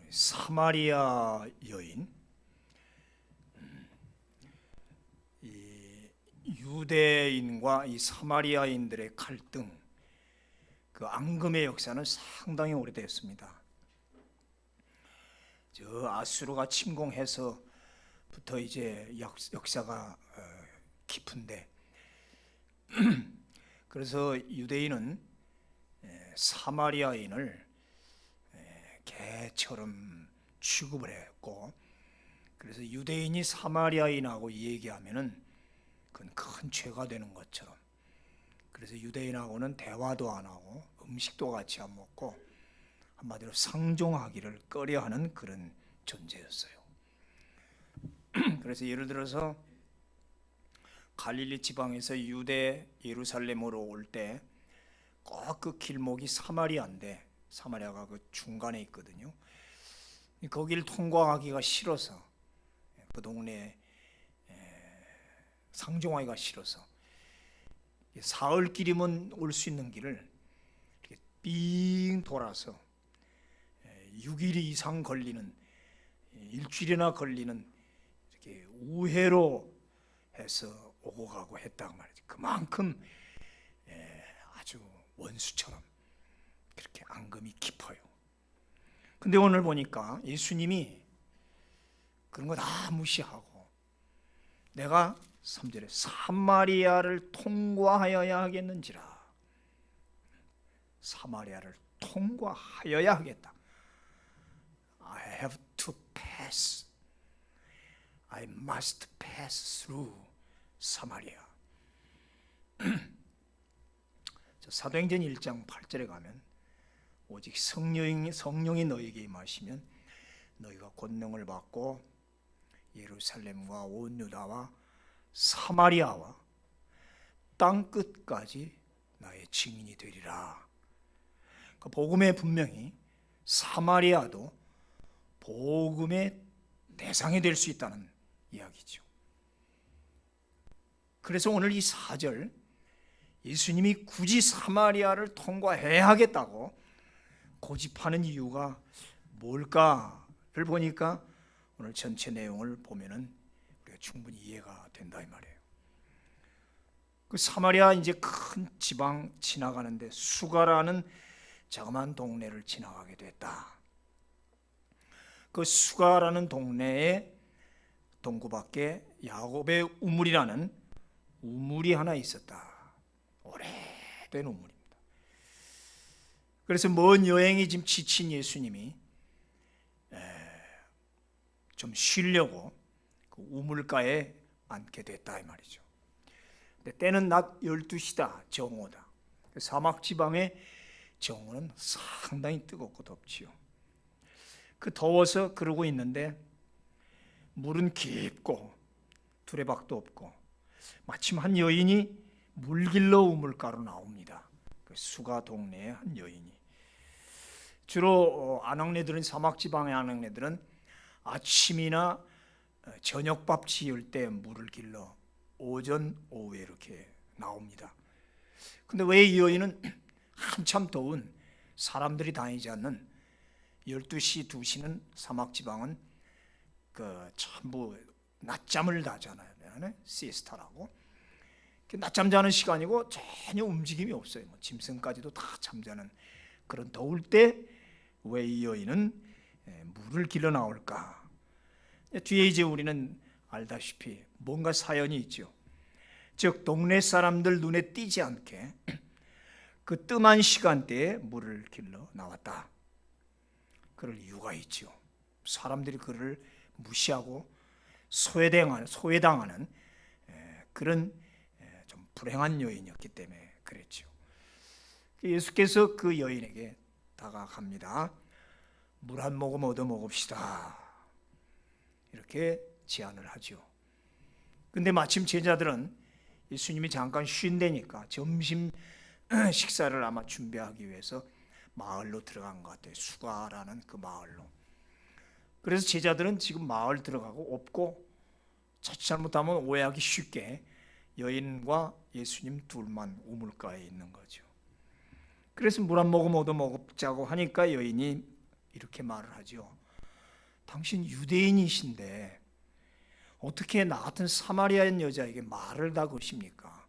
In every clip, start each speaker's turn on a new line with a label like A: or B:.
A: 사마리아 여인, 이 유대인과 이 사마리아인들의 갈등, 그 앙금의 역사는 상당히 오래됐습니다. 저 아수르가 침공해서부터 이제 역사가 깊은데, 그래서 유대인은 사마리아인을 개처럼 취급을 했고, 그래서 유대인이 사마리아인하고 얘기하면은 그건 큰 죄가 되는 것처럼, 그래서 유대인하고는 대화도 안 하고 음식도 같이 안 먹고 한마디로 상종하기를 꺼려하는 그런 존재였어요. 그래서 예를 들어서 갈릴리 지방에서 유대 예루살렘으로 올 때 꼭 그 길목이 사마리아인데, 사마리아가 그 중간에 있거든요. 거기를 통과하기가 싫어서, 그 동네에 상종하기가 싫어서 사흘길이면 올 수 있는 길을 이렇게 삥 돌아서 6일 이상 걸리는, 일주일이나 걸리는 이렇게 우회로 해서 오고 가고 했다고 말이죠. 그만큼 아주 원수처럼 그렇게 앙금이 깊어요. 근데 오늘 보니까 예수님이 그런 거 다 무시하고, 내가 3절에 사마리아를 통과하여야 하겠는지라, 사마리아를 통과하여야 하겠다. I have to pass, I must pass through 사마리아. 사도행전 1장 8절에 가면 오직 성령이 너에게 임하시면 너희가 권능을 받고 예루살렘과 온 유다와 사마리아와 땅 끝까지 나의 증인이 되리라. 그 복음에 분명히 사마리아도 복음의 대상이 될 수 있다는 이야기죠. 그래서 오늘 이 4절, 예수님이 굳이 사마리아를 통과해야 하겠다고 고집하는 이유가 뭘까를 보니까 오늘 전체 내용을 보면은 우리가 충분히 이해가 된다 이 말이에요. 그 사마리아 이제 큰 지방 지나가는데 수가라는 자그마한 동네를 지나가게 됐다. 그 수가라는 동네에 동구 밖에 야곱의 우물이라는 우물이 하나 있었다. 오래된 우물입니다. 그래서 먼 여행이 지금 지친 예수님이 좀 쉬려고 그 우물가에 앉게 됐다 이 말이죠. 근데 때는 낮 12시다, 정오다. 사막 지방의 정오는 상당히 뜨겁고 덥지요. 그 더워서 그러고 있는데 물은 깊고 두레박도 없고, 마침 한 여인이 물길러 우물가로 나옵니다. 그 수가 동네의 한 여인이. 주로 아낙네들은, 사막 지방의 아낙네들은 아침이나 저녁밥 지을 때 물을 길러 오전 오후에 이렇게 나옵니다. 근데 왜 이 여인은 한참 더운, 사람들이 다니지 않는 12시, 2시는 사막 지방은 그 전부 낮잠을 자잖아요. 시에스타라고. 낮잠 자는 시간이고 전혀 움직임이 없어요. 짐승까지도 다 잠자는 그런 더울 때 왜 이 여인은 물을 길러 나올까? 뒤에 이제 우리는 알다시피 뭔가 사연이 있죠. 즉 동네 사람들 눈에 띄지 않게 그 뜸한 시간대에 물을 길러 나왔다. 그럴 이유가 있죠. 사람들이 그를 무시하고 소외당하는 그런 좀 불행한 여인이었기 때문에 그랬죠. 예수께서 그 여인에게 다가갑니다. 물 한 모금 얻어 먹읍시다, 이렇게 제안을 하죠. 근데 마침 제자들은 예수님이 잠깐 쉰다니까 점심 식사를 아마 준비하기 위해서 마을로 들어간 것 같아요. 수가라는 그 마을로. 그래서 제자들은 지금 마을 들어가고 없고, 자칫 잘못하면 오해하기 쉽게 여인과 예수님 둘만 우물가에 있는 거죠. 그래서 물 한 모금 얻어 먹자고 하니까 여인이 이렇게 말을 하죠. 당신 유대인이신데 어떻게 나 같은 사마리아인 여자에게 말을 다 거십니까?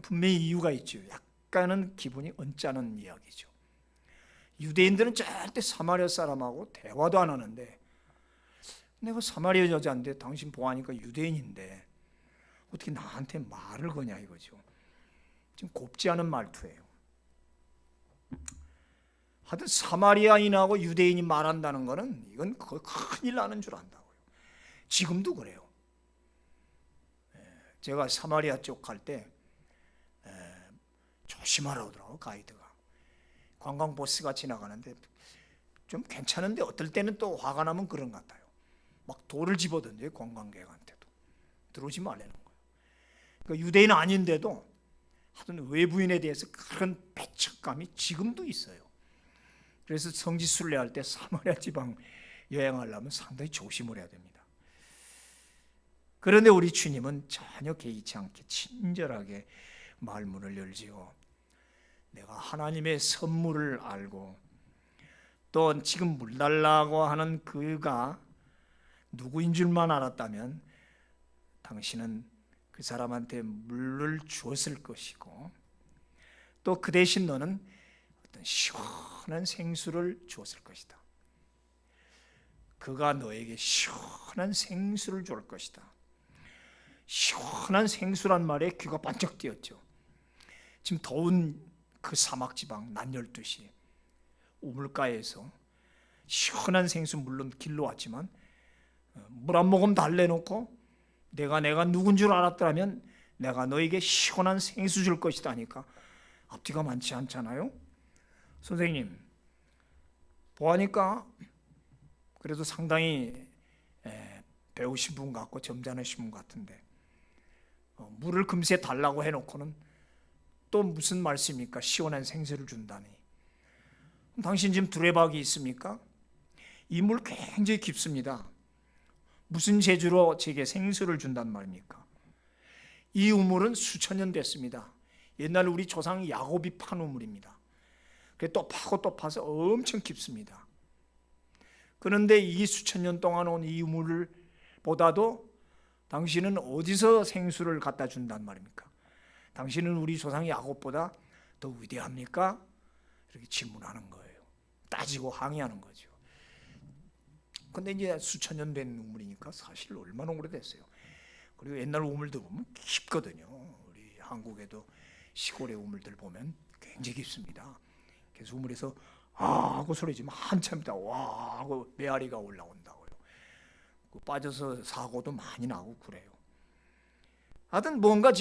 A: 분명히 이유가 있죠. 약간은 기분이 언짢은 이야기죠. 유대인들은 절대 사마리아 사람하고 대화도 안 하는데, 내가 사마리아 여자인데 당신 보아하니까 유대인인데 어떻게 나한테 말을 거냐 이거죠. 지금 곱지 않은 말투예요. 하여튼 사마리아인하고 유대인이 말한다는 것은 이건 거의 큰일 나는 줄 안다고요. 지금도 그래요. 제가 사마리아 쪽 갈 때 조심하라고 하더라고요, 가이드가. 관광버스가 지나가는데 좀 괜찮은데 어떨 때는 또 화가 나면 그런 것 같아요. 막 돌을 집어던져요, 관광객한테도. 들어오지 말라는 거예요. 그러니까 유대인은 아닌데도 하여튼 외부인에 대해서 그런 배척감이 지금도 있어요. 그래서 성지순례할 때 사마리아 지방 여행하려면 상당히 조심을 해야 됩니다. 그런데 우리 주님은 전혀 개의치 않게 친절하게 말문을 열지요. 내가 하나님의 선물을 알고 또 지금 물 달라고 하는 그가 누구인 줄만 알았다면 당신은 그 사람한테 물을 주었을 것이고, 또 그 대신 너는 어떤 시원한 생수를 주었을 것이다. 그가 너에게 시원한 생수를 줄 것이다. 시원한 생수란 말에 귀가 반짝 뛰었죠. 지금 더운 그 사막 지방 낮 12시 우물가에서 시원한 생수, 물론 길로 왔지만 물 한 모금 달래놓고 내가 누군 줄 알았더라면 내가 너에게 시원한 생수 줄 것이다 하니까 앞뒤가 많지 않잖아요. 선생님 보아니까 그래도 상당히 배우신 분 같고 점잖으신 분 같은데 물을 금세 달라고 해놓고는 또 무슨 말씀입니까? 시원한 생수를 준다니. 당신 지금 두레박이 있습니까? 이 물 굉장히 깊습니다. 무슨 재주로 제게 생수를 준단 말입니까? 이 우물은 수천 년 됐습니다. 옛날 우리 조상 야곱이 판 우물입니다. 또 파고 또 파서 엄청 깊습니다. 그런데 이 수천 년 동안 온 이 우물을 보다도 당신은 어디서 생수를 갖다 준단 말입니까? 당신은 우리 조상 야곱보다 더 위대합니까? 이렇게 질문하는 거예요. 따지고 항의하는 거죠. 근데 이제 수천 년 된 우물이니까 사실 얼마나 오래됐어요. 그리고 옛날 우물도 보면 깊거든요. 우리 한국에도 시골의 우물들 보면 굉장히 깊습니다. 그래서 우물에서 아 하고 소리 지면 한참 있다 와 하고 메아리가 올라온다고요. 빠져서 사고도 많이 나고 그래요. 하여튼 뭔가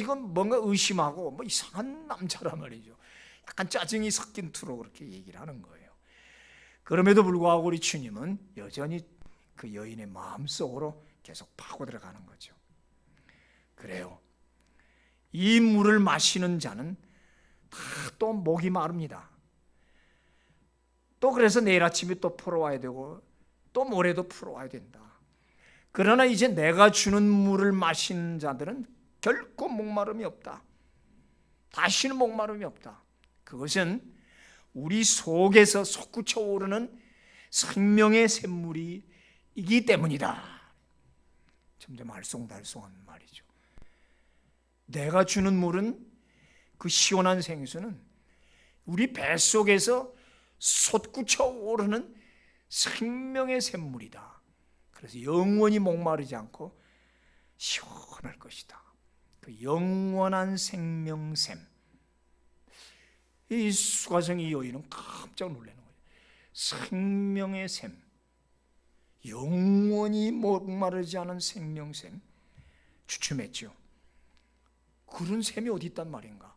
A: 의심하고 뭐 이상한 남자란 말이죠. 약간 짜증이 섞인 투로 그렇게 얘기를 하는 거예요. 그럼에도 불구하고 우리 주님은 여전히 그 여인의 마음속으로 계속 파고 들어가는 거죠. 그래요. 이 물을 마시는 자는 다 또 목이 마릅니다. 또 그래서 내일 아침에 또 풀어와야 되고 또 모레도 풀어와야 된다. 그러나 이제 내가 주는 물을 마시는 자들은 결코 목마름이 없다. 다시는 목마름이 없다. 그것은 우리 속에서 솟구쳐 오르는 생명의 샘물이기 때문이다. 점점 알쏭달쏭한 말이죠. 내가 주는 물은, 그 시원한 생수는 우리 뱃속에서 솟구쳐 오르는 생명의 샘물이다. 그래서 영원히 목마르지 않고 시원할 것이다. 그 영원한 생명샘. 이 수가성이 여인은 깜짝 놀라는 거예요. 생명의 샘, 영원히 목마르지 않은 생명샘, 주춤했죠. 그런 샘이 어디 있단 말인가?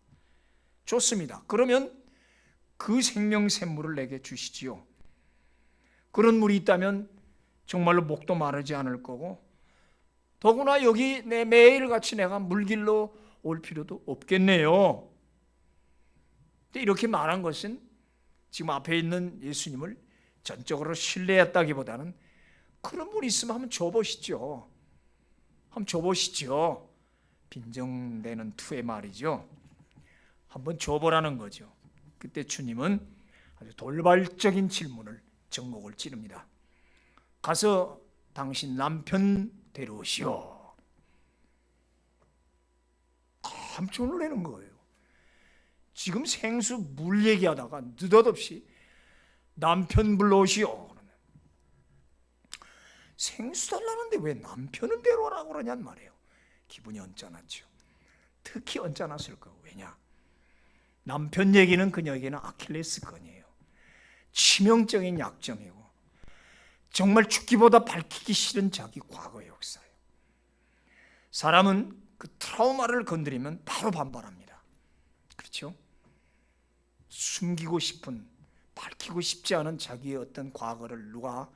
A: 좋습니다. 그러면 그 생명샘물을 내게 주시지요. 그런 물이 있다면 정말로 목도 마르지 않을 거고, 더구나 여기 매일같이 내가 물길로 올 필요도 없겠네요. 이렇게 말한 것은 지금 앞에 있는 예수님을 전적으로 신뢰했다기보다는 그런 분이 있으면 한번 줘보시죠. 한번 줘보시죠. 빈정대는 투의 말이죠. 한번 줘보라는 거죠. 그때 주님은 아주 돌발적인 질문을 정곡을 찌릅니다. 가서 당신 남편 데려오시오. 깜짝 놀라는 거예요. 지금 생수 물 얘기하다가 느닷없이 남편 불러오시오. 생수 달라는데 왜 남편은 데려오라고 그러냔 말이에요. 기분이 언짢았죠. 특히 언짢았을 거예요. 왜냐? 남편 얘기는 그녀에게는 아킬레스건이에요. 치명적인 약점이고 정말 죽기보다 밝히기 싫은 자기 과거의 역사예요. 사람은 그 트라우마를 건드리면 바로 반발합니다. 그렇죠? 숨기고 싶은, 밝히고 싶지 않은 자기의 어떤 과거를 누가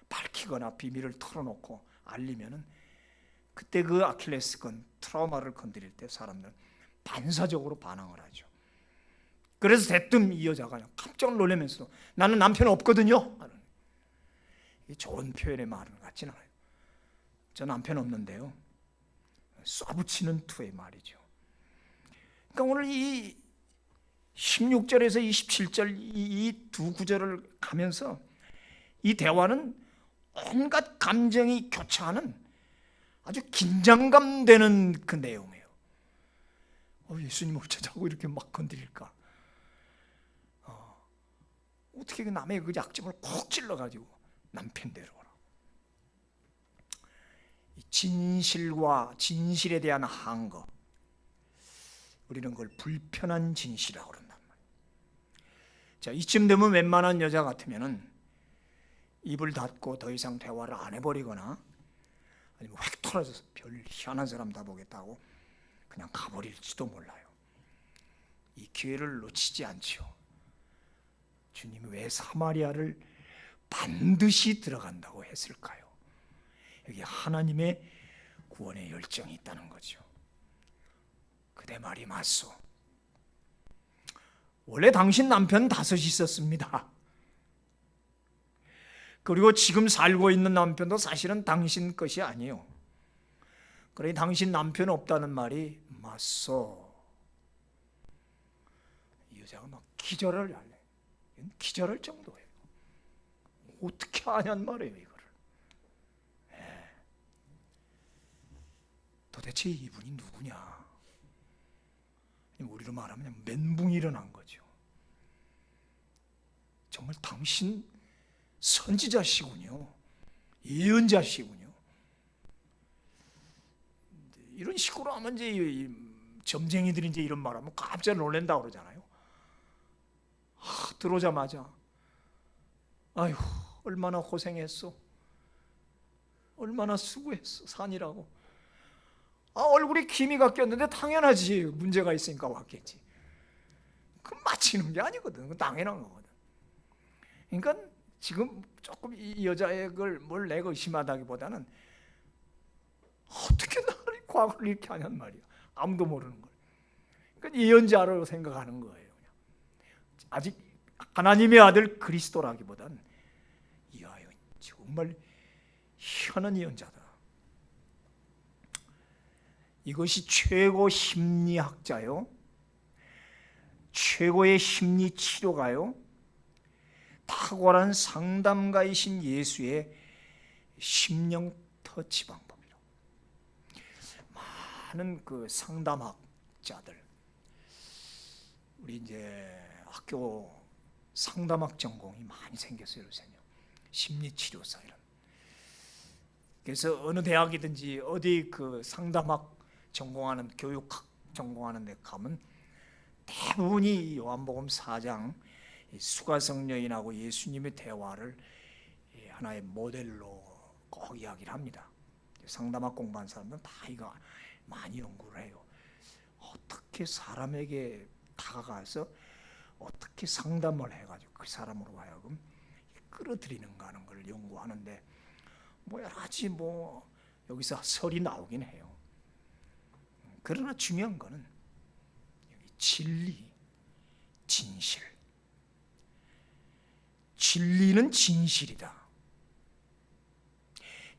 A: 밝히거나 비밀을 털어놓고 알리면은 그때 그 아킬레스건 트라우마를 건드릴 때 사람들은 반사적으로 반응을 하죠. 그래서 대뜸 이 여자가 깜짝 놀라면서 나는 남편 없거든요. 이 좋은 표현의 말은 같지는 않아요. 저 남편 없는데요. 쏴붙이는 투의 말이죠. 그러니까 오늘 이 16절에서 27절 이 두 구절을 가면서 이 대화는 온갖 감정이 교차하는 아주 긴장감 되는 그 내용이에요. 예수님 어쩌자고 이렇게 막 건드릴까? 어떻게 남의 그 약점을 콕 찔러가지고 남편 데려오라. 진실과 진실에 대한 항거, 우리는 그걸 불편한 진실이라고 그런단 말이에요. 자, 이쯤 되면 웬만한 여자 같으면은 입을 닫고 더 이상 대화를 안 해버리거나 아니면 획 털어져서 별 희한한 사람 다 보겠다고 그냥 가버릴지도 몰라요. 이 기회를 놓치지 않죠. 주님이 왜 사마리아를 반드시 들어간다고 했을까요? 여기 하나님의 구원의 열정이 있다는 거죠. 그대 말이 맞소. 원래 당신 남편 5이 있었습니다. 그리고 지금 살고 있는 남편도 사실은 당신 것이 아니에요. 그러니 당신 남편 없다는 말이 맞소. 이 여자가 막 기절을 할래. 기절할 정도예요. 어떻게 하냔 말이에요, 이거를. 도대체 이분이 누구냐? 우리로 말하면 멘붕이 일어난 거죠. 정말 당신 선지자시군요. 예언자시군요. 이런 식으로 하면 이제 점쟁이들이 이제 이런 말하면 깜짝 놀란다고 그러잖아요. 들어오자마자 아휴 얼마나 고생했어. 얼마나 수고했어. 산이라고. 얼굴에 기미가 꼈는데 당연하지. 문제가 있으니까 왔겠지. 그 맞히는 게 아니거든. 그건 당연한 거거든. 그러니까 지금 조금 이 여자의 걸 뭘 내가 의심하다기보다는 어떻게 나를 과거를 이렇게 하냔 말이야. 아무도 모르는 걸. 그러니까 예언자로 생각하는 거예요. 아직 하나님의 아들 그리스도라기보다는 이야 정말 희한한 예언자다. 이것이 최고 심리학자요, 최고의 심리 치료가요, 탁월한 상담가이신 예수의 심령 터치 방법이라고. 많은 그 상담학자들, 우리 이제 학교 상담학 전공이 많이 생겼어요, 요새는. 심리치료사 이런. 그래서 어느 대학이든지 어디 그 상담학 전공하는 교육학 전공하는 데 가면 대부분이 요한복음 4장 수가성 여인하고 예수님의 대화를 하나의 모델로 꼭 이야기를 합니다. 상담학 공부한 사람들은 다 이거 많이 연구를 해요. 어떻게 사람에게 다가가서 어떻게 상담을 해가지고 그 사람으로 하여금 끌어들이는가 하는 걸 연구하는데 여러 가지 여기서 설이 나오긴 해요. 그러나 중요한 거는 진리, 진실. 진리는 진실이다.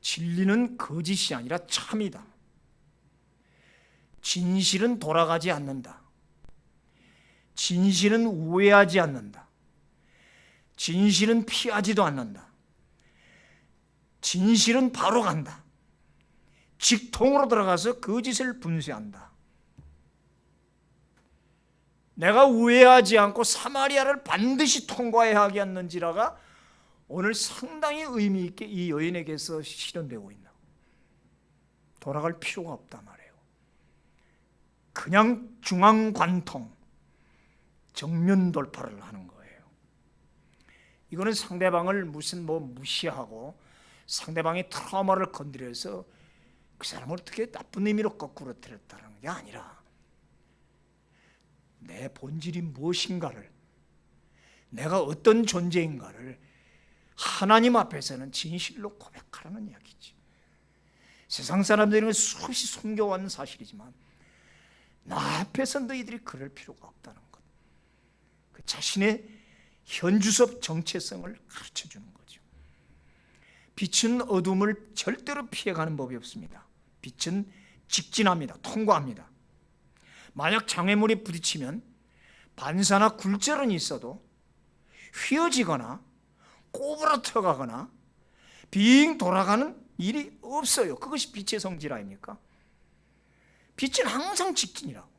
A: 진리는 거짓이 아니라 참이다. 진실은 돌아가지 않는다. 진실은 우회하지 않는다. 진실은 피하지도 않는다. 진실은 바로 간다. 직통으로 들어가서 거짓을 분쇄한다. 내가 우회하지 않고 사마리아를 반드시 통과해야 하겠는지라가 오늘 상당히 의미 있게 이 여인에게서 실현되고 있나. 돌아갈 필요가 없단 말이에요. 그냥 중앙관통, 정면 돌파를 하는 거예요. 이거는 상대방을 무슨 무시하고 상대방의 트라우마를 건드려서 그 사람을 어떻게 나쁜 의미로 거꾸로 들었다는 게 아니라 내 본질이 무엇인가를, 내가 어떤 존재인가를 하나님 앞에서는 진실로 고백하라는 이야기지. 세상 사람들은 수없이 숨겨왔는 사실이지만 나 앞에서 너희들이 그럴 필요가 없다는 것. 그 자신의 현주섭 정체성을 가르쳐주는 거죠. 빛은 어둠을 절대로 피해가는 법이 없습니다. 빛은 직진합니다. 통과합니다. 만약 장애물이 부딪히면 반사나 굴절은 있어도 휘어지거나 꼬부라뜨가거나 빙 돌아가는 일이 없어요. 그것이 빛의 성질 아닙니까? 빛은 항상 직진이라고.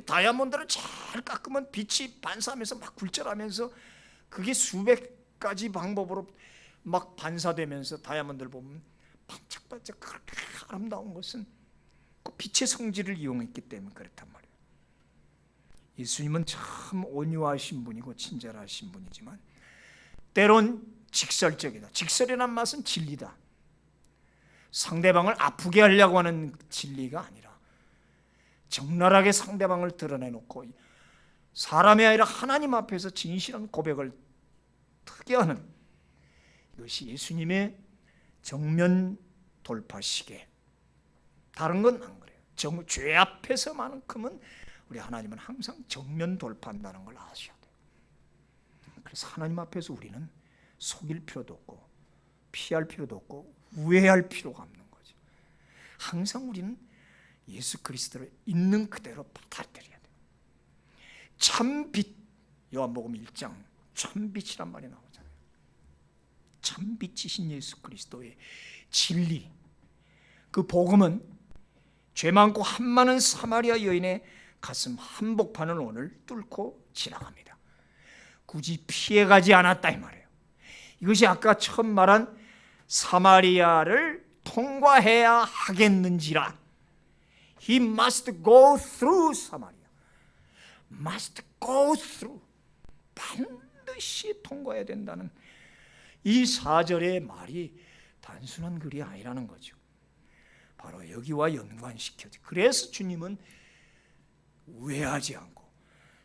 A: 다이아몬드를 잘 깎으면 빛이 반사하면서 막 굴절하면서 그게 수백 가지 방법으로 막 반사되면서 다이아몬드를 보면 반짝반짝 그렇게 아름다운 것은 그 빛의 성질을 이용했기 때문에 그렇단 말이에요. 예수님은 참 온유하신 분이고 친절하신 분이지만 때론 직설적이다. 직설이란 맛은 진리다. 상대방을 아프게 하려고 하는 진리가 아니라 적나라하게 상대방을 드러내놓고 사람이 아니라 하나님 앞에서 진실한 고백을 하게 하는 이것이 예수님의 정면 돌파시계. 다른 건 안 그래요. 죄 앞에서만큼은 우리 하나님은 항상 정면 돌파한다는 걸 아셔야 돼요. 그래서 하나님 앞에서 우리는 속일 필요도 없고 피할 필요도 없고 우회할 필요가 없는 거죠. 항상 우리는 예수 그리스도를 있는 그대로 받아들여야 돼요. 참빛, 요한복음 1장 참빛이란 말이 나오잖아요. 참빛이신 예수 그리스도의 진리, 그 복음은 죄 많고 한 많은 사마리아 여인의 가슴 한복판을 오늘 뚫고 지나갑니다. 굳이 피해가지 않았다 이 말이에요. 이것이 아까 처음 말한 사마리아를 통과해야 하겠는지라. He must go through Samaria. Must go through. 반드시 통과해야 된다는 이 4절의 말이 단순한 글이 아니라는 거죠. 바로 여기와 연관시켜져. 그래서 주님은 우회하지 않고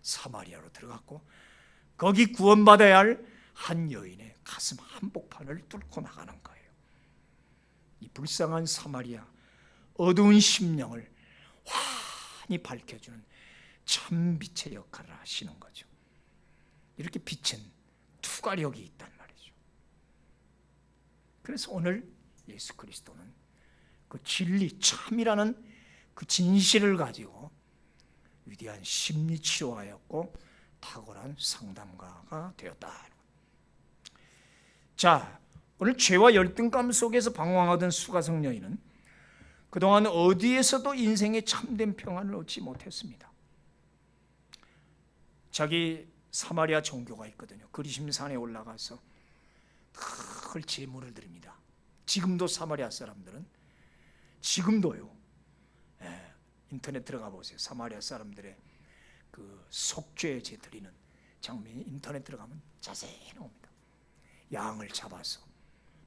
A: 사마리아로 들어갔고 거기 구원받아야 할 한 여인의 가슴 한복판을 뚫고 나가는 거예요. 이 불쌍한 사마리아, 어두운 심령을 환히 밝혀주는 참빛의 역할을 하시는 거죠. 이렇게 빛은 투과력이 있단 말이죠. 그래서 오늘 예수 그리스도는 그 진리, 참이라는 그 진실을 가지고 위대한 심리치료하였고 탁월한 상담가가 되었다. 자, 오늘 죄와 열등감 속에서 방황하던 수가성 여인은 그동안 어디에서도 인생의 참된 평안을 얻지 못했습니다. 자기 사마리아 종교가 있거든요. 그리심산에 올라가서 큰 제물을 드립니다. 지금도 사마리아 사람들은 지금도요. 인터넷 들어가 보세요. 사마리아 사람들의 그 속죄 제 드리는 장면이 인터넷 들어가면 자세히 나옵니다. 양을 잡아서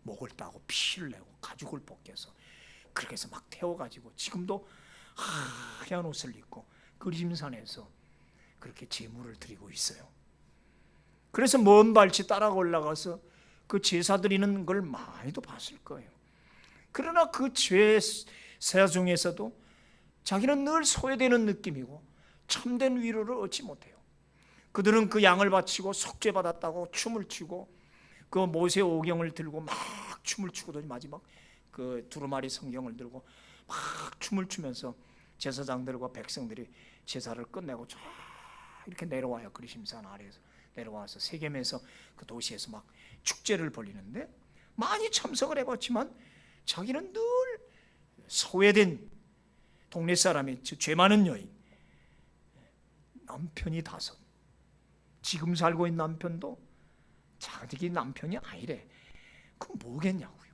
A: 목을 따고 피를 내고 가죽을 벗겨서 그렇게 해서 막 태워가지고 지금도 하얀 옷을 입고 그리심산에서 그렇게 제물을 드리고 있어요. 그래서 먼 발치 따라 올라가서 그 제사 드리는 걸 많이도 봤을 거예요. 그러나 그 제사 중에서도 자기는 늘 소외되는 느낌이고 참된 위로를 얻지 못해요. 그들은 그 양을 바치고 속죄받았다고 춤을 추고 그 모세 오경을 들고 막 춤을 추고더니 마지막 그 두루마리 성경을 들고 막 춤을 추면서 제사장들과 백성들이 제사를 끝내고 쫙 이렇게 내려와요. 그리심산 아래에서 내려와서 세겜에서 그 도시에서 막 축제를 벌이는데 많이 참석을 해봤지만 자기는 늘 소외된 동네 사람이, 죄 많은 여인, 남편이 5, 지금 살고 있는 남편도 자기 남편이 아니래. 그럼 뭐겠냐고요.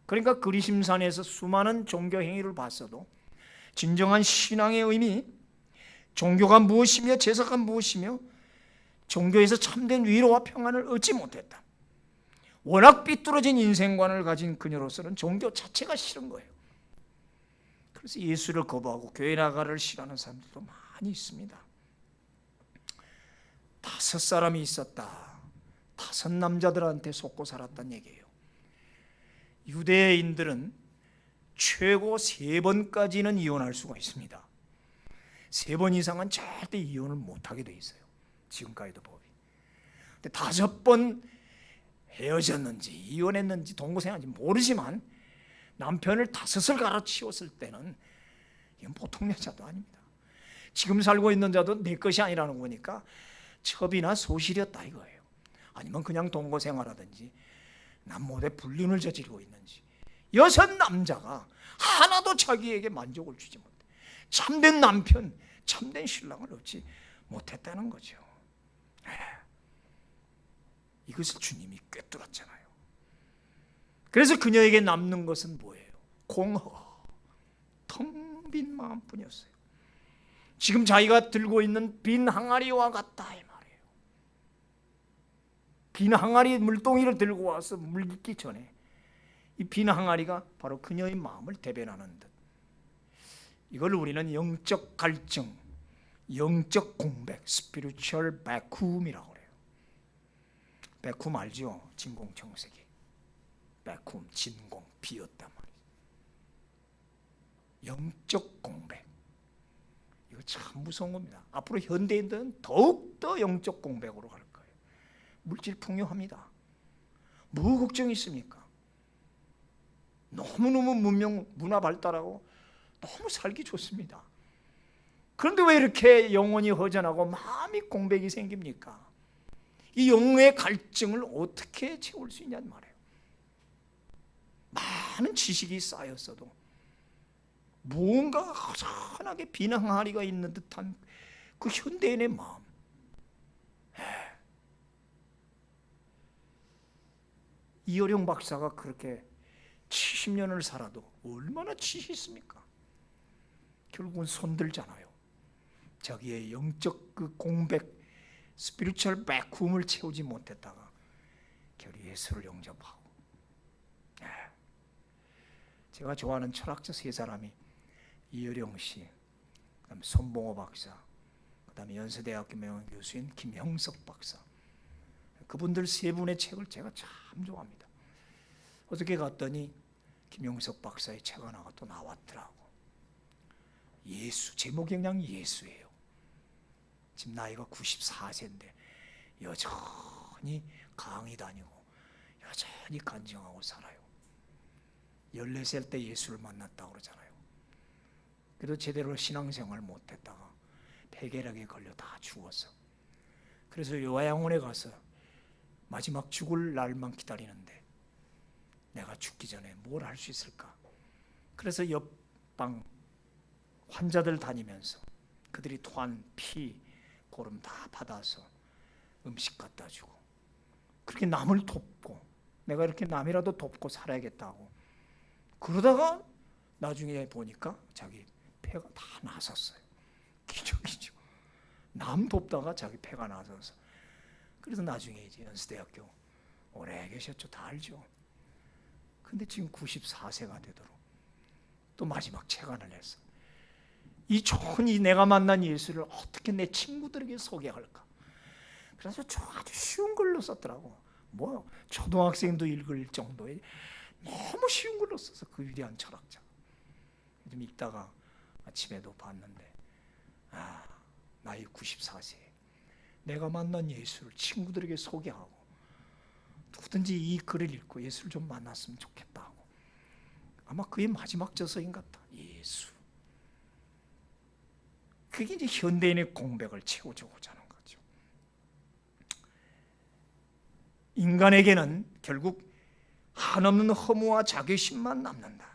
A: 그러니까 그리심산에서 수많은 종교 행위를 봤어도 진정한 신앙의 의미, 종교가 무엇이며 제사가 무엇이며 종교에서 참된 위로와 평안을 얻지 못했다. 워낙 삐뚤어진 인생관을 가진 그녀로서는 종교 자체가 싫은 거예요. 그래서 예수를 거부하고 교회 나가를 싫어하는 사람들도 많이 있습니다. 5 사람이 있었다. 5 남자들한테 속고 살았단 얘기예요. 유대인들은 최고 3번까지는 이혼할 수가 있습니다. 3번 이상은 절대 이혼을 못하게 돼 있어요. 지금까지도 법이. 근데 5번 헤어졌는지 이혼했는지 동거생활인지 모르지만 남편을 5을 갈아치웠을 때는 이건 보통 여자도 아닙니다. 지금 살고 있는 자도 내 것이 아니라는 거니까 첩이나 소실이었다 이거예요. 아니면 그냥 동거생활하든지 남모대 불륜을 저지르고 있는지. 6 남자가 하나도 자기에게 만족을 주지 못해. 참된 남편, 참된 신랑을 얻지 못했다는 거죠. 이것을 주님이 꿰뚫었잖아요. 그래서 그녀에게 남는 것은 뭐예요? 공허, 텅 빈 마음뿐이었어요. 지금 자기가 들고 있는 빈 항아리와 같다 이 말이에요. 빈 항아리 물동이를 들고 와서 물 깃기 전에 이 빈 항아리가 바로 그녀의 마음을 대변하는 듯. 이걸 우리는 영적 갈증, 영적 공백, 스피리추얼 백쿰이라고 그래요. 백쿰 알죠? 진공청소기. 백쿰, 진공, 비었단 말이에요. 영적 공백. 이거 참 무서운 겁니다. 앞으로 현대인들은 더욱더 영적 공백으로 갈 거예요. 물질 풍요합니다. 뭐 걱정이 있습니까? 너무너무 문명, 문화 발달하고 너무 살기 좋습니다. 그런데 왜 이렇게 영혼이 허전하고 마음이 공백이 생깁니까? 이 영의 갈증을 어떻게 채울 수 있냐는 말이에요. 많은 지식이 쌓였어도 뭔가 허전하게 빈 항아리가 있는 듯한 그 현대인의 마음. 이어령 박사가 그렇게 70년을 살아도 얼마나 지식이 있습니까? 결국은 손들잖아요. 자기의 영적 그 공백, 스피리추얼 백쿰을 채우지 못했다가 결국 예수를 영접하고. 제가 좋아하는 철학자 3사람이 이어령 씨, 그다음에 손봉호 박사, 그다음에 연세대학교 명예교수인 김형석 박사. 그분들 3분의 책을 제가 참 좋아합니다. 어저께 갔더니 김형석 박사의 책 하나가 또 나왔더라고. 예수, 제목이 그냥 예수예요. 지금 나이가 94세인데 여전히 강의 다니고 여전히 간증하고 살아요. 14살 때 예수를 만났다고 그러잖아요. 그래도 제대로 신앙생활 못했다가 폐결핵에 걸려 다 죽었어. 그래서 요양원에 가서 마지막 죽을 날만 기다리는데 내가 죽기 전에 뭘 할 수 있을까? 그래서 옆방 환자들 다니면서 그들이 토한 피, 고름 다 받아서 음식 갖다 주고 그렇게 남을 돕고 내가 이렇게 남이라도 돕고 살아야겠다고 그러다가 나중에 보니까 자기 폐가 다 나섰어요. 기적이죠. 남 돕다가 자기 폐가 나서서 그래서 나중에 이제 연세대학교 오래 계셨죠. 다 알죠. 근데 지금 94세가 되도록 또 마지막 책안을 냈어. 이 좋은 이 내가 만난 예수를 어떻게 내 친구들에게 소개할까? 그래서 아주 쉬운 글로 썼더라고. 뭐 초등학생도 읽을 정도의 너무 쉬운 글로 써서 그 위대한 철학자. 좀 읽다가 아침에도 봤는데 나이 94세 내가 만난 예수를 친구들에게 소개하고 누구든지 이 글을 읽고 예수를 좀 만났으면 좋겠다고. 아마 그의 마지막 저서인 것 같다. 예수. 그게 이제 현대인의 공백을 채워주고자 하는 거죠. 인간에게는 결국 한없는 허무와 자괴심만 남는다.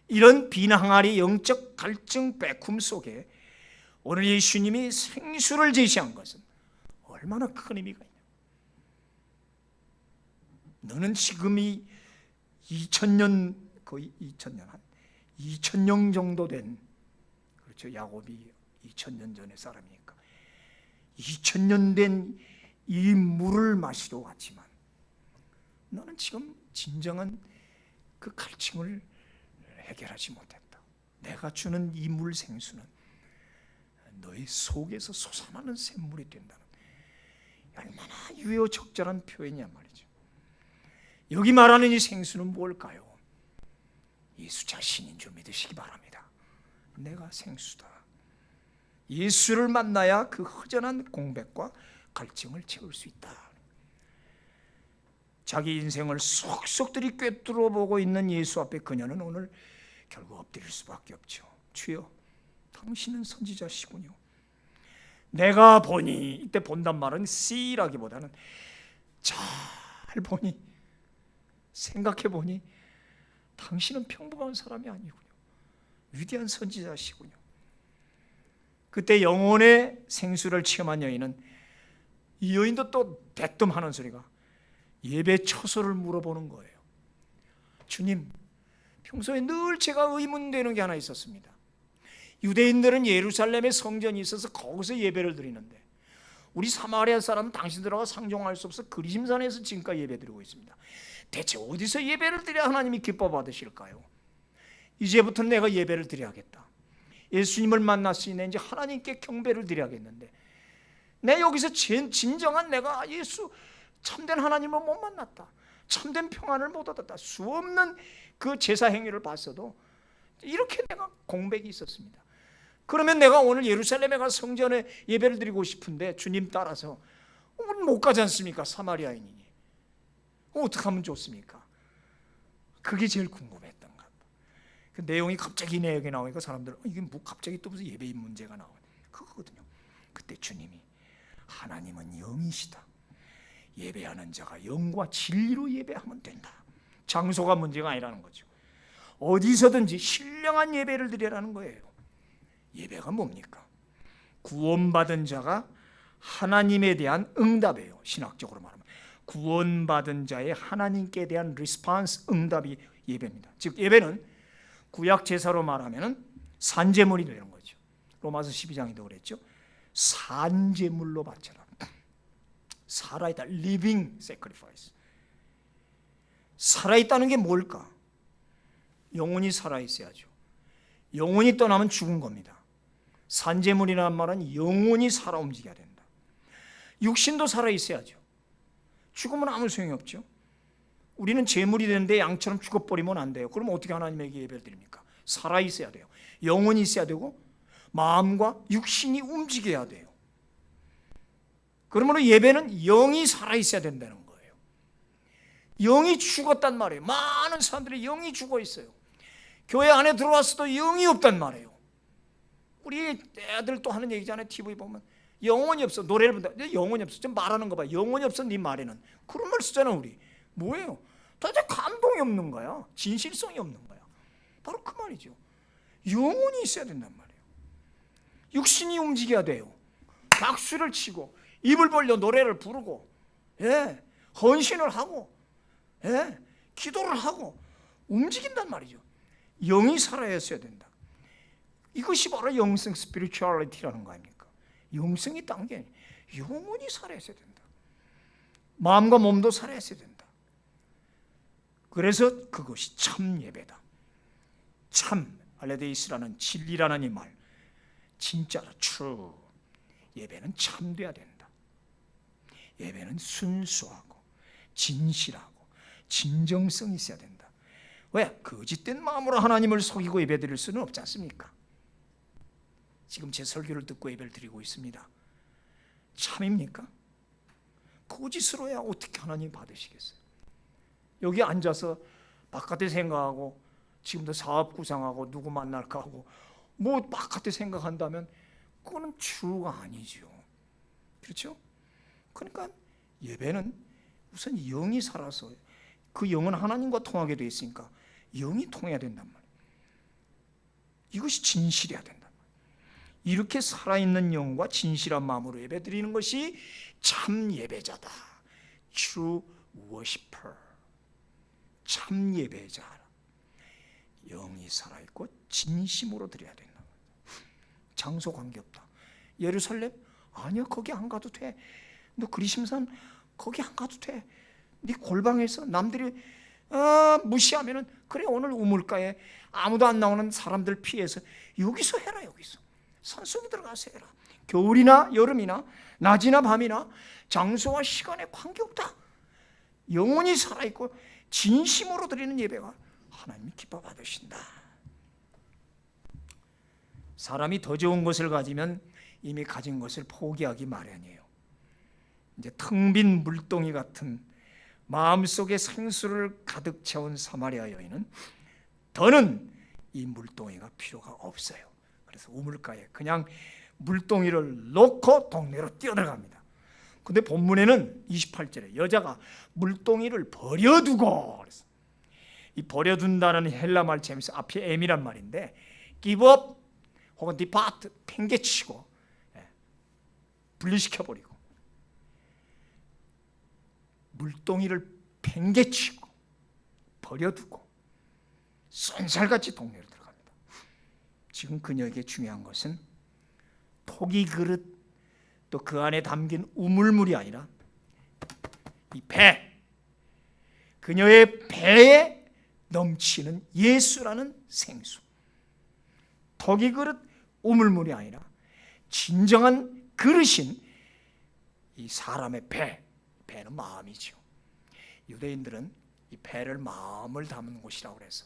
A: 이런 빈항아리 영적 갈증 배쿰 속에 오늘 예수님이 생수를 제시한 것은 얼마나 큰 의미가 있냐. 너는 지금 이 2000년, 거의 2000년, 한 2000년 정도 된, 그렇죠, 야곱이 2000년 전의 사람이니까 2000년 된 이 물을 마시러 왔지만 너는 지금 진정한 그 갈증을 해결하지 못했다. 내가 주는 이 물 생수는 너의 속에서 솟아나는 샘물이 된다는, 얼마나 유효적절한 표현이야 말이죠. 여기 말하는 이 생수는 뭘까요? 예수 자신인 줄 믿으시기 바랍니다. 내가 생수다. 예수를 만나야 그 허전한 공백과 갈증을 채울 수 있다. 자기 인생을 속속들이 꿰뚫어 보고 있는 예수 앞에 그녀는 오늘 결국 엎드릴 수밖에 없죠. 주여, 당신은 선지자시군요. 내가 보니, 이때 본단 말은 see라기보다는 잘 보니, 생각해 보니 당신은 평범한 사람이 아니군요. 위대한 선지자시군요. 그때 영혼의 생수를 체험한 여인은, 이 여인도 또 대뜸하는 소리가 예배 처소를 물어보는 거예요. 주님, 평소에 늘 제가 의문되는 게 하나 있었습니다. 유대인들은 예루살렘에 성전이 있어서 거기서 예배를 드리는데 우리 사마리아 사람은 당신들하고 상종할 수 없어 그리심산에서 지금까지 예배드리고 있습니다. 대체 어디서 예배를 드려야 하나님이 기뻐 받으실까요? 이제부터 내가 예배를 드려야겠다. 예수님을 만났으니 이제 하나님께 경배를 드려야겠는데 내 여기서 진정한 내가 예수 참된 하나님을 못 만났다. 참된 평안을 못 얻었다. 수없는 그 제사 행위를 봤어도 이렇게 내가 공백이 있었습니다. 그러면 내가 오늘 예루살렘에 가서 성전에 예배를 드리고 싶은데 주님 따라서 못 가지 않습니까? 사마리아인이니. 어떻게 하면 좋습니까? 그게 제일 궁금했던 것 같아요. 그 내용이 갑자기 내역에 나오니까 사람들 이게 뭐 갑자기 또 무슨 예배인 문제가 나와요. 그거거든요. 그때 주님이 하나님은 영이시다. 예배하는 자가 영과 진리로 예배하면 된다. 장소가 문제가 아니라는 거죠. 어디서든지 신령한 예배를 드리라는 거예요. 예배가 뭡니까? 구원받은 자가 하나님에 대한 응답이에요. 신학적으로 말하면 구원받은 자의 하나님께 대한 리스폰스, 응답이 예배입니다. 즉 예배는 구약 제사로 말하면 산제물이 되는 거죠. 로마서 12장에도 그랬죠. 산제물로 바쳐라. 살아있다. living sacrifice. 살아있다는 게 뭘까? 영혼이 살아있어야죠. 영혼이 떠나면 죽은 겁니다. 산제물이라는 말은 영혼이 살아 움직여야 된다. 육신도 살아있어야죠. 죽으면 아무 소용이 없죠. 우리는 제물이 되는데 양처럼 죽어버리면 안 돼요. 그럼 어떻게 하나님에게 예배를 드립니까? 살아있어야 돼요. 영혼이 있어야 되고 마음과 육신이 움직여야 돼요. 그러므로 예배는 영이 살아있어야 된다는 거예요. 영이 죽었단 말이에요. 많은 사람들이 영이 죽어 있어요. 교회 안에 들어왔어도 영이 없단 말이에요. 우리 애들 또 하는 얘기잖아요. TV 보면 영혼이 없어. 노래를 부른다. 영혼이 없어. 좀 말하는 거 봐. 영혼이 없어. 네 말에는. 그런 말 쓰잖아 우리. 뭐예요? 도대체 감동이 없는 거야. 진실성이 없는 거야. 바로 그 말이죠. 영혼이 있어야 된단 말이에요. 육신이 움직여야 돼요. 박수를 치고 입을 벌려 노래를 부르고, 예, 헌신을 하고, 예, 기도를 하고 움직인단 말이죠. 영이 살아있어야 된다. 이것이 바로 영성 스피리추얼리티라는 거 아닙니까? 영성이 있다는 게 영혼이 살아있어야 된다. 마음과 몸도 살아있어야 된다. 그래서 그것이 참 예배다. 참, 알레데이스라는 진리라는 이 말, 진짜로 true. 예배는 참돼야 된다. 예배는 순수하고 진실하고 진정성이 있어야 된다. 왜? 거짓된 마음으로 하나님을 속이고 예배드릴 수는 없지 않습니까? 지금 제 설교를 듣고 예배를 드리고 있습니다. 참입니까? 거짓으로야 어떻게 하나님 받으시겠어요? 여기 앉아서 바깥에 생각하고 지금도 사업 구상하고 누구 만날까 하고 뭐 바깥에 생각한다면 그거는 주가 아니죠. 그렇죠? 그러니까 예배는 우선 영이 살아서 그 영은 하나님과 통하게 되어 있으니까 영이 통해야 된단 말이에요. 이것이 진실이어야 된단 말이에요. 이렇게 살아있는 영과 진실한 마음으로 예배드리는 것이 참 예배자다. True worshiper. 참 예배자. 영이 살아있고 진심으로 드려야 된다. 장소 관계없다. 예루살렘? 아니야, 거기 안 가도 돼. 너 그리심산? 거기 안 가도 돼. 네 골방에서 남들이 무시하면은 그래, 오늘 우물가에 아무도 안 나오는 사람들 피해서 여기서 해라. 여기서 산속에 들어가서 해라. 겨울이나 여름이나 낮이나 밤이나 장소와 시간에 관계없다. 영혼이 살아있고 진심으로 드리는 예배가 하나님이 기뻐 받으신다. 사람이 더 좋은 것을 가지면 이미 가진 것을 포기하기 마련이에요. 이제 텅 빈 물동이 같은 마음속에 생수를 가득 채운 사마리아 여인은 더는 이 물동이가 필요가 없어요. 그래서 우물가에 그냥 물동이를 놓고 동네로 뛰어들어갑니다. 근데 본문에는 28절에 여자가 물동이를 버려두고, 그래서 이 버려둔다는 헬라 말 재미서 앞에 M이란 말인데 give up 혹은 depart, 팽개치고 분리시켜버리고 물동이를 팽개치고 버려두고 쏜살같이 동네로 들어갑니다. 지금 그녀에게 중요한 것은 토기 그릇 또 그 안에 담긴 우물물이 아니라 이 배, 그녀의 배에 넘치는 예수라는 생수. 토기 그릇, 우물물이 아니라 진정한 그릇인 이 사람의 배, 배는 마음이죠. 유대인들은 이 배를 마음을 담은 곳이라고 그래서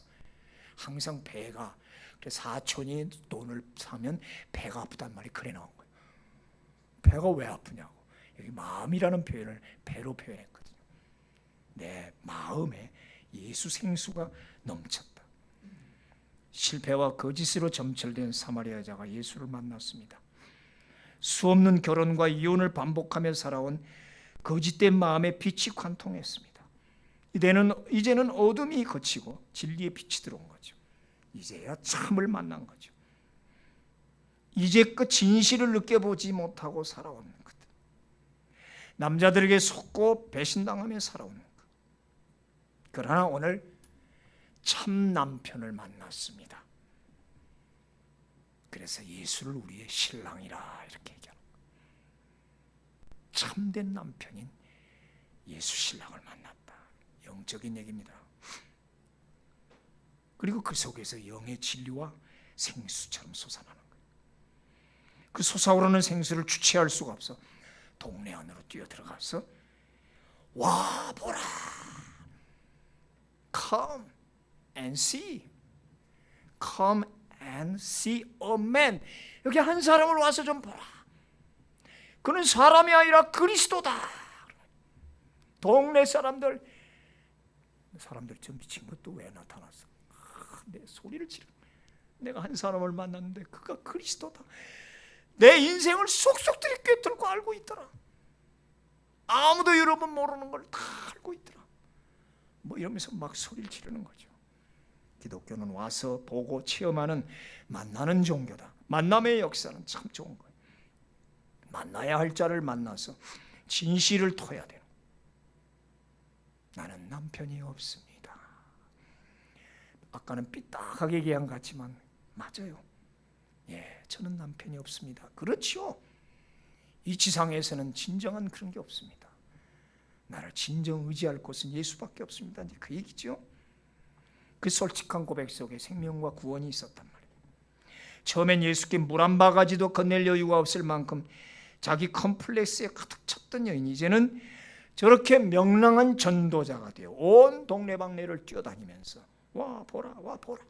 A: 항상 배가, 사촌이 돈을 사면 배가 아프단 말이 그래 나온 거예요. 배가 왜 아프냐고. 여기 마음이라는 표현을 배로 표현했거든요. 내 마음에 예수 생수가 넘쳤다. 실패와 거짓으로 점철된 사마리아 여자가 예수를 만났습니다. 수없는 결혼과 이혼을 반복하며 살아온 거짓된 마음의 빛이 관통했습니다. 이제는 어둠이 걷히고 진리의 빛이 들어온 거죠. 이제야 참을 만난 거죠. 이제껏 진실을 느껴보지 못하고 살아온 그들, 남자들에게 속고 배신당하며 살아온 것. 그러나 오늘 참 남편을 만났습니다. 그래서 예수를 우리의 신랑이라 이렇게 얘기하는 거예요. 참된 남편인 예수 신랑을 만났다. 영적인 얘기입니다. 그리고 그 속에서 영의 진리와 생수처럼 솟아나는 거예요. 그 솟아오르는 생수를 주체할 수가 없어 동네 안으로 뛰어들어가서 와 보라, come and see, come and see a man. 여기 한 사람을 와서 좀 보라. 그는 사람이 아니라 그리스도다. 동네 사람들 좀 미친 것도 왜 나타났어? 내 소리를 지르. 내가 한 사람을 만났는데 그가 그리스도다. 내 인생을 쏙쏙들이 꿰뚫고 알고 있더라. 아무도 여러분 모르는 걸 다 알고 있더라. 뭐 이러면서 막 소리를 지르는 거죠. 기독교는 와서 보고 체험하는 만나는 종교다. 만남의 역사는 참 좋은 거예요. 만나야 할 자를 만나서 진실을 토해야 돼요. 나는 남편이 없습니다. 아까는 삐딱하게 얘기한 것 같지만 맞아요. 예, 저는 남편이 없습니다. 그렇죠. 이 지상에서는 진정한 그런 게 없습니다. 나를 진정 의지할 곳은 예수밖에 없습니다. 이제 그 얘기죠. 그 솔직한 고백 속에 생명과 구원이 있었단 말이에요. 처음엔 예수께 물 한 바가지도 건넬 여유가 없을 만큼 자기 컴플렉스에 가득 찼던 여인이 이제는 저렇게 명랑한 전도자가 되어 온 동네방네를 뛰어다니면서 와 보라, 와 보라.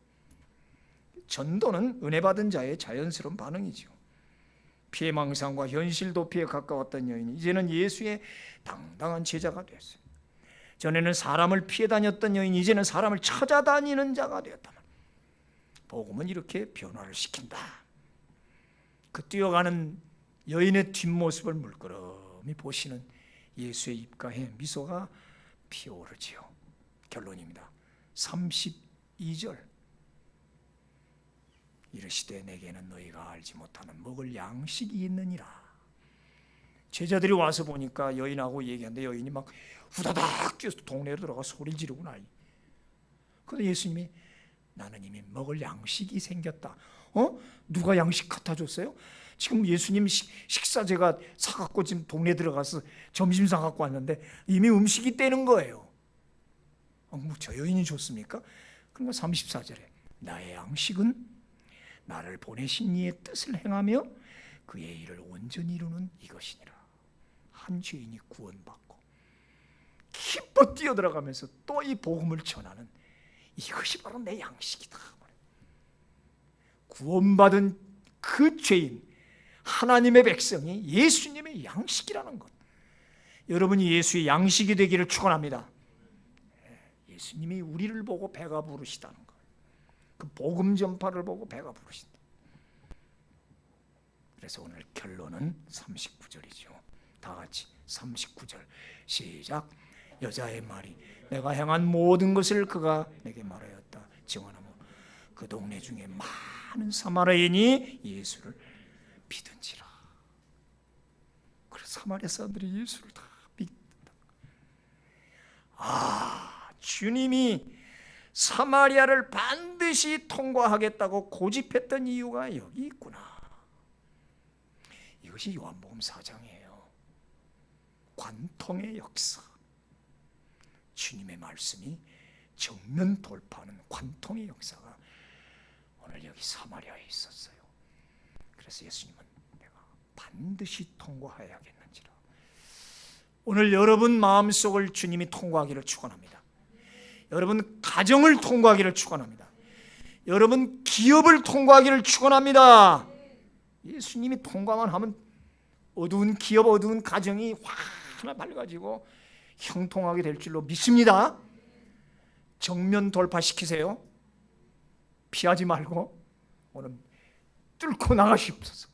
A: 전도는 은혜 받은 자의 자연스러운 반응이죠. 피해망상과 현실 도피에 가까웠던 여인이 이제는 예수의 당당한 제자가 됐어요. 전에는 사람을 피해 다녔던 여인이 이제는 사람을 찾아다니는 자가 되었다. 복음은 이렇게 변화를 시킨다. 그 뛰어가는 여인의 뒷모습을 물끄러미 보시는 예수의 입가에 미소가 피어오르지요. 결론입니다. 32절 이르시되 내게는 너희가 알지 못하는 먹을 양식이 있느니라. 제자들이 와서 보니까 여인하고 얘기하는데 여인이 막 후다닥 뛰어서 동네로 들어가 소리 지르구나. 그런데 예수님이 나는 이미 먹을 양식이 생겼다. 누가 양식 갖다 줬어요? 지금 예수님 식사 제가 사갖고 지금 동네 들어가서 점심 사갖고 왔는데 이미 음식이 있다는 거예요. 저 여인이 줬습니까? 그러니까 34절에 나의 양식은 나를 보내신 이의 뜻을 행하며 그의 일을 온전히 이루는 이것이니라. 한 죄인이 구원받고 기뻐 뛰어들어가면서 또 이 복음을 전하는 이것이 바로 내 양식이다. 구원받은 그 죄인 하나님의 백성이 예수님의 양식이라는 것. 여러분이 예수의 양식이 되기를 축원합니다. 예수님이 우리를 보고 배가 부르시다는 것. 그 복음 전파를 보고 배가 부르신다. 그래서 오늘 결론은 39절이죠. 다 같이 39절 시작. 여자의 말이 내가 행한 모든 것을 그가 내게 말하였다 증언하며 그 동네 중에 많은 사마리아인이 예수를 믿은지라. 그래서 사마리아 사람들이 예수를 다 믿는다. 주님이 사마리아를 반드시 통과하겠다고 고집했던 이유가 여기 있구나. 이것이 요한복음 4장이에요. 관통의 역사. 주님의 말씀이 정면 돌파하는 관통의 역사가 오늘 여기 사마리아에 있었어요. 그래서 예수님은 내가 반드시 통과해야겠는지라. 오늘 여러분 마음속을 주님이 통과하기를 축원합니다. 여러분 가정을 통과하기를 축원합니다. 여러분 기업을 통과하기를 축원합니다. 예수님이 통과만 하면 어두운 기업, 어두운 가정이 하나 밝아지고 형통하게 될 줄로 믿습니다. 정면 돌파시키세요. 피하지 말고 오늘 뚫고 나가시옵소서.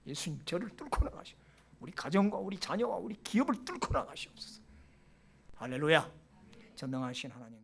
A: 예수님 저를 뚫고 나가시오. 우리 가정과 우리 자녀와 우리 기업을 뚫고 나가시옵소서. 할렐루야. 전능하신 하나님.